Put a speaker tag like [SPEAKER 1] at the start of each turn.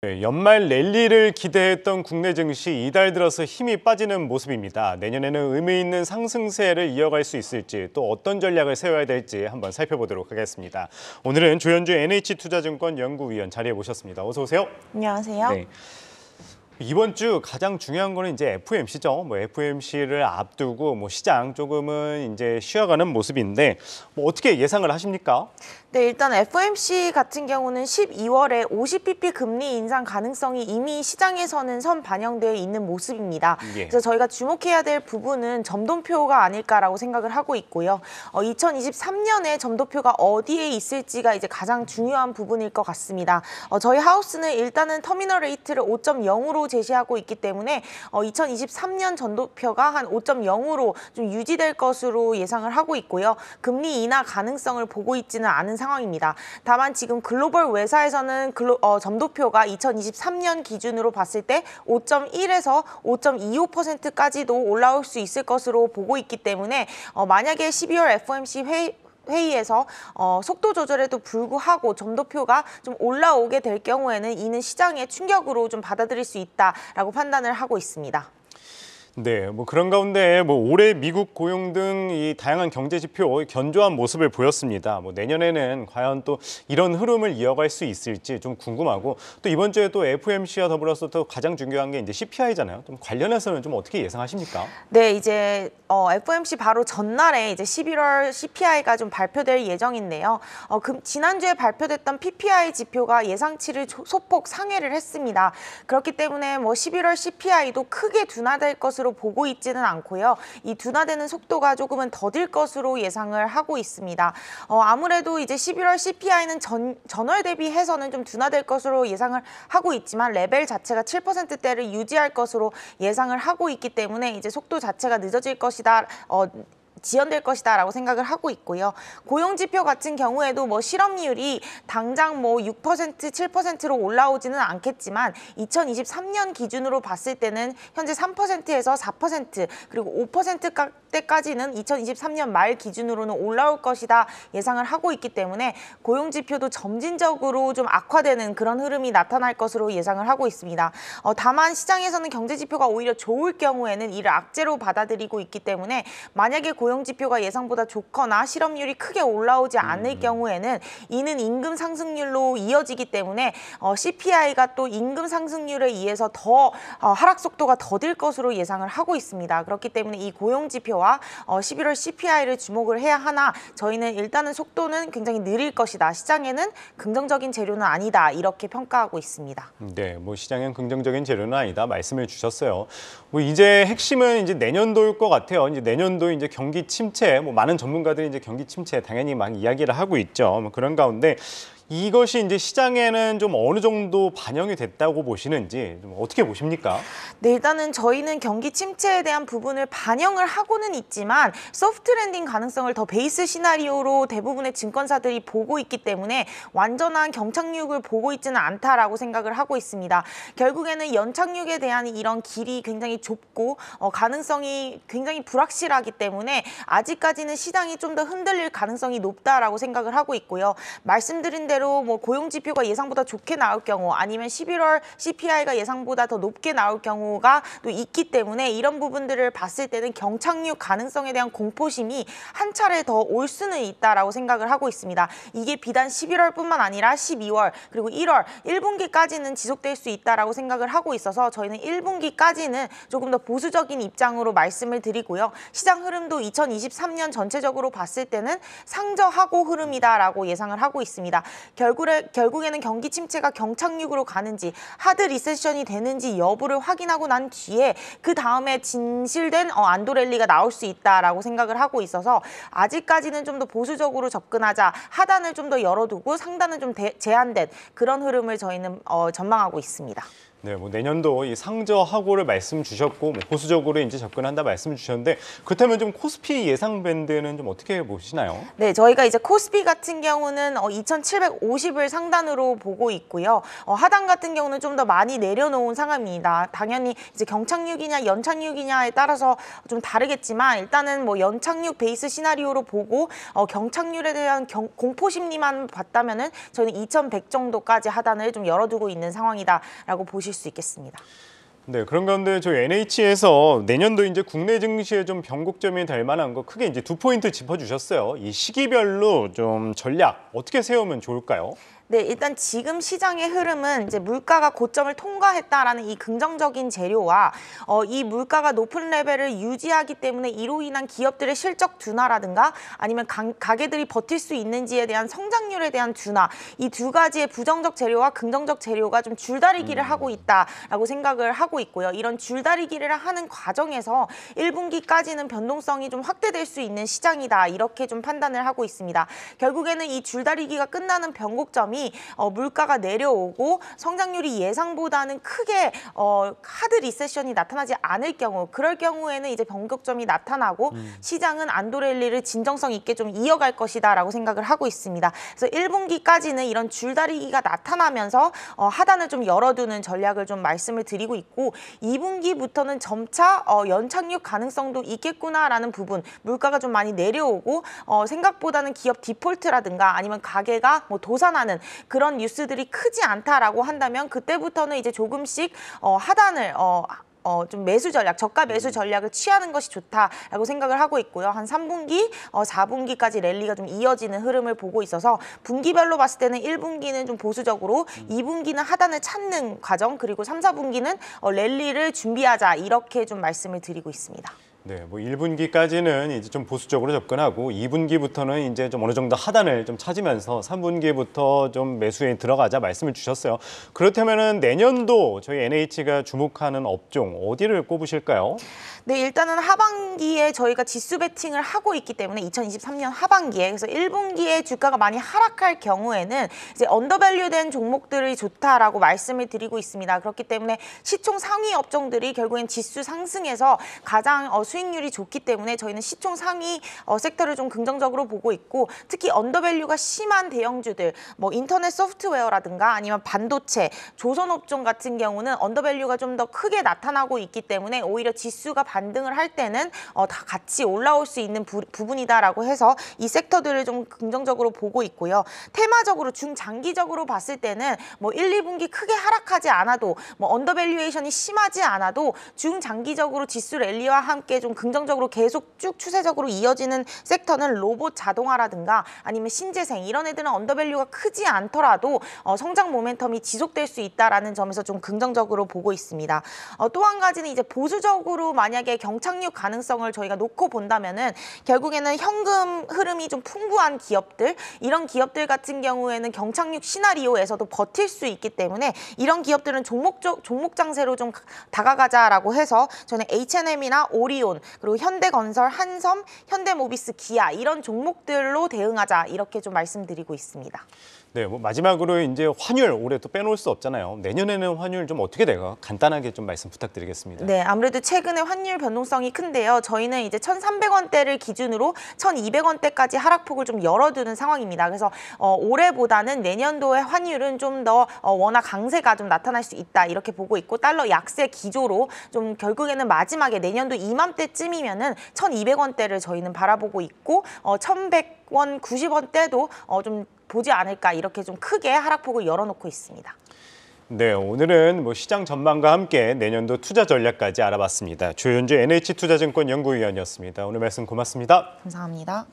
[SPEAKER 1] 네, 연말 랠리를 기대했던 국내 증시 이달 들어서 힘이 빠지는 모습입니다. 내년에는 의미 있는 상승세를 이어갈 수 있을지 또 어떤 전략을 세워야 될지 한번 살펴보도록 하겠습니다. 오늘은 조현주 NH투자증권 연구위원 자리에 모셨습니다. 어서 오세요.
[SPEAKER 2] 안녕하세요.
[SPEAKER 1] 네. 이번 주 가장 중요한 거는 이제 FOMC죠. FOMC를 앞두고 시장 조금은 이제 쉬어가는 모습인데 어떻게 예상을 하십니까?
[SPEAKER 2] 네, 일단 FOMC 같은 경우는 12월에 50bp 금리 인상 가능성이 이미 시장에서는 선 반영되어 있는 모습입니다.
[SPEAKER 1] 예.
[SPEAKER 2] 그래서 저희가 주목해야 될 부분은 점도표가 아닐까라고 생각을 하고 있고요. 2023년에 점도표가 어디에 있을지가 이제 가장 중요한 부분일 것 같습니다. 저희 하우스는 일단은 터미널 레이트를 5.0으로 제시하고 있기 때문에 2023년 점도표가 한 5.0으로 좀 유지될 것으로 예상을 하고 있고요. 금리 인하 가능성을 보고 있지는 않은 상황입니다. 다만 지금 글로벌 외사에서는 점도표가 2023년 기준으로 봤을 때 5.1에서 5.25%까지도 올라올 수 있을 것으로 보고 있기 때문에 만약에 12월 FOMC 회의에서 속도 조절에도 불구하고 점도표가 좀 올라오게 될 경우에는 이는 시장의 충격으로 좀 받아들일 수 있다라고 판단을 하고 있습니다.
[SPEAKER 1] 네, 그런 가운데 올해 미국 고용 등 이 다양한 경제 지표 견조한 모습을 보였습니다. 내년에는 과연 또 이런 흐름을 이어갈 수 있을지 좀 궁금하고 또 이번 주에 또 FOMC와 더불어서 또 가장 중요한 게 이제 CPI잖아요. 좀 관련해서는 좀 어떻게 예상하십니까?
[SPEAKER 2] 네, 이제 FOMC 바로 전날에 이제 11월 CPI가 좀 발표될 예정인데요. 지난주에 발표됐던 PPI 지표가 예상치를 소폭 상회를 했습니다. 그렇기 때문에 11월 CPI도 크게 둔화될 것으로 보고 있지는 않고요. 이 둔화되는 속도가 조금은 더딜 것으로 예상을 하고 있습니다. 아무래도 이제 11월 CPI는 전월 대비해서는 좀 둔화될 것으로 예상을 하고 있지만 레벨 자체가 7%대를 유지할 것으로 예상을 하고 있기 때문에 이제 속도 자체가 늦어질 것이다. 지연될 것이다라고 생각을 하고 있고요. 고용지표 같은 경우에도 실업률이 당장 6%, 7%로 올라오지는 않겠지만 2023년 기준으로 봤을 때는 현재 3%에서 4% 그리고 5%대까지는 2023년 말 기준으로는 올라올 것이다 예상을 하고 있기 때문에 고용지표도 점진적으로 좀 악화되는 그런 흐름이 나타날 것으로 예상을 하고 있습니다. 다만 시장에서는 경제지표가 오히려 좋을 경우에는 이를 악재로 받아들이고 있기 때문에 만약에 고용지표가 예상보다 좋거나 실업률이 크게 올라오지 않을 경우에는 이는 임금 상승률로 이어지기 때문에 CPI가 또 임금 상승률에 의해서 더 하락 속도가 더딜 것으로 예상을 하고 있습니다. 그렇기 때문에 이 고용지표와 11월 CPI를 주목을 해야 하나 저희는 일단은 속도는 굉장히 느릴 것이다. 시장에는 긍정적인 재료는 아니다. 이렇게 평가하고 있습니다.
[SPEAKER 1] 네, 시장엔 긍정적인 재료는 아니다 말씀을 주셨어요. 이제 핵심은 이제 내년도일 것 같아요. 이제 내년도 이제 경기 침체, 많은 전문가들이 이제 경기 침체 당연히 막 이야기를 하고 있죠. 그런 가운데 이것이 이제 시장에는 좀 어느 정도 반영이 됐다고 보시는지 좀 어떻게 보십니까?
[SPEAKER 2] 네, 일단은 저희는 경기 침체에 대한 부분을 반영을 하고는 있지만 소프트 랜딩 가능성을 더 베이스 시나리오로 대부분의 증권사들이 보고 있기 때문에 완전한 경착륙을 보고 있지는 않다라고 생각을 하고 있습니다. 결국에는 연착륙에 대한 이런 길이 굉장히 좁고 가능성이 굉장히 불확실하기 때문에 아직까지는 시장이 좀 더 흔들릴 가능성이 높다라고 생각을 하고 있고요. 말씀드린 대로 고용 지표가 예상보다 좋게 나올 경우 아니면 11월 CPI가 예상보다 더 높게 나올 경우가 또 있기 때문에 이런 부분들을 봤을 때는 경착륙 가능성에 대한 공포심이 한 차례 더 올 수는 있다라고 생각을 하고 있습니다. 이게 비단 11월뿐만 아니라 12월 그리고 1월 1분기까지는 지속될 수 있다라고 생각을 하고 있어서 저희는 1분기까지는 조금 더 보수적인 입장으로 말씀을 드리고요. 시장 흐름도 2023년 전체적으로 봤을 때는 상저하고 흐름이다라고 예상을 하고 있습니다. 결국에는 경기 침체가 경착륙으로 가는지 하드 리세션이 되는지 여부를 확인하고 난 뒤에 그 다음에 진실된 안도 랠리가 나올 수 있다라고 생각을 하고 있어서 아직까지는 좀 더 보수적으로 접근하자 하단을 좀 더 열어두고 상단은 좀 제한된 그런 흐름을 저희는 전망하고 있습니다.
[SPEAKER 1] 네, 뭐 내년도 이 상저하고를 말씀 주셨고 뭐 보수적으로 이제 접근한다 말씀 주셨는데 그렇다면 좀 코스피 예상 밴드는 좀 어떻게 보시나요?
[SPEAKER 2] 네, 저희가 이제 코스피 같은 경우는 2,750을 상단으로 보고 있고요. 하단 같은 경우는 좀 더 많이 내려놓은 상황입니다. 당연히 이제 경착륙이냐 연착륙이냐에 따라서 좀 다르겠지만 일단은 뭐 연착륙 베이스 시나리오로 보고 경착륙에 대한 공포 심리만 봤다면은 저희는 2,100 정도까지 하단을 좀 열어두고 있는 상황이다라고 보실 수 있겠습니다.
[SPEAKER 1] 네, 그런 가운데 저희 NH에서 내년도 이제 국내 증시에 좀 변곡점이 될 만한 거 크게 이제 2포인트 짚어주셨어요. 이 시기별로 좀 전략 어떻게 세우면 좋을까요?
[SPEAKER 2] 네, 일단 지금 시장의 흐름은 이제 물가가 고점을 통과했다라는 이 긍정적인 재료와 이 물가가 높은 레벨을 유지하기 때문에 이로 인한 기업들의 실적 둔화라든가 아니면 가게들이 버틸 수 있는지에 대한 성장률에 대한 둔화, 이 두 가지의 부정적 재료와 긍정적 재료가 좀 줄다리기를 하고 있다라고 생각을 하고 있고요. 이런 줄다리기를 하는 과정에서 1분기까지는 변동성이 좀 확대될 수 있는 시장이다, 이렇게 좀 판단을 하고 있습니다. 결국에는 이 줄다리기가 끝나는 변곡점이 물가가 내려오고 성장률이 예상보다는 크게 하드 리세션이 나타나지 않을 경우, 그럴 경우에는 이제 변곡점이 나타나고 시장은 안도랠리를 진정성 있게 좀 이어갈 것이다라고 생각을 하고 있습니다. 그래서 1분기까지는 이런 줄다리기가 나타나면서 하단을 좀 열어두는 전략을 좀 말씀을 드리고 있고 2분기부터는 점차 연착륙 가능성도 있겠구나라는 부분, 물가가 좀 많이 내려오고 생각보다는 기업 디폴트라든가 아니면 가게가 뭐 도산하는 그런 뉴스들이 크지 않다라고 한다면 그때부터는 이제 조금씩 하단을 좀 매수 전략, 저가 매수 전략을 취하는 것이 좋다라고 생각을 하고 있고요. 한 3분기, 4분기까지 랠리가 좀 이어지는 흐름을 보고 있어서 분기별로 봤을 때는 1분기는 좀 보수적으로, 2분기는 하단을 찾는 과정, 그리고 3, 4분기는 랠리를 준비하자, 이렇게 좀 말씀을 드리고 있습니다.
[SPEAKER 1] 네, 뭐 1분기까지는 이제 좀 보수적으로 접근하고 2분기부터는 이제 좀 어느 정도 하단을 좀 찾으면서 3분기부터 좀 매수에 들어가자 말씀을 주셨어요. 그렇다면은 내년도 저희 NH가 주목하는 업종 어디를 꼽으실까요?
[SPEAKER 2] 네, 일단은 하반기에 저희가 지수 베팅을 하고 있기 때문에 2023년 하반기에, 그래서 1분기에 주가가 많이 하락할 경우에는 이제 언더밸류된 종목들이 좋다라고 말씀을 드리고 있습니다. 그렇기 때문에 시총 상위 업종들이 결국엔 지수 상승에서 가장 수익률이 좋기 때문에 저희는 시총 상위 섹터를 좀 긍정적으로 보고 있고, 특히 언더밸류가 심한 대형주들, 뭐 인터넷 소프트웨어라든가 아니면 반도체, 조선업종 같은 경우는 언더밸류가 좀 더 크게 나타나고 있기 때문에 오히려 지수가 반등을 할 때는 다 같이 올라올 수 있는 부분이다라고 해서 이 섹터들을 좀 긍정적으로 보고 있고요. 테마적으로 중장기적으로 봤을 때는 뭐 1, 2분기 크게 하락하지 않아도, 뭐 언더밸류에이션이 심하지 않아도 중장기적으로 지수 랠리와 함께 좀 긍정적으로 계속 쭉 추세적으로 이어지는 섹터는 로봇 자동화라든가 아니면 신재생, 이런 애들은 언더밸류가 크지 않더라도 성장 모멘텀이 지속될 수 있다라는 점에서 좀 긍정적으로 보고 있습니다. 또 한 가지는 이제 보수적으로 만약에 경착륙 가능성을 저희가 놓고 본다면은 결국에는 현금 흐름이 좀 풍부한 기업들, 이런 기업들 같은 경우에는 경착륙 시나리오에서도 버틸 수 있기 때문에 이런 기업들은 종목 장세로 좀 다가가자라고 해서 저는 H&M이나 오리온, 그리고 현대건설, 한섬, 현대모비스, 기아, 이런 종목들로 대응하자, 이렇게 좀 말씀드리고 있습니다.
[SPEAKER 1] 네, 뭐 마지막으로 이제 환율 올해 또 빼놓을 수 없잖아요. 내년에는 환율 좀 어떻게 돼가? 간단하게 좀 말씀 부탁드리겠습니다.
[SPEAKER 2] 네, 아무래도 최근에 환율 변동성이 큰데요. 저희는 이제 1,300원대를 기준으로 1,200원대까지 하락폭을 좀 열어두는 상황입니다. 그래서 올해보다는 내년도의 환율은 좀 더 원화 강세가 좀 나타날 수 있다, 이렇게 보고 있고, 달러 약세 기조로 좀 결국에는 마지막에 내년도 이맘때쯤이면은 1,200원대를 저희는 바라보고 있고 1,100원, 90원대도 좀 보지 않을까, 이렇게 좀 크게 하락폭을 열어놓고 있습니다.
[SPEAKER 1] 네, 오늘은 뭐 시장 전망과 함께 내년도 투자 전략까지 알아봤습니다. 조현주 NH투자증권 연구위원이었습니다. 오늘 말씀 고맙습니다.
[SPEAKER 2] 감사합니다.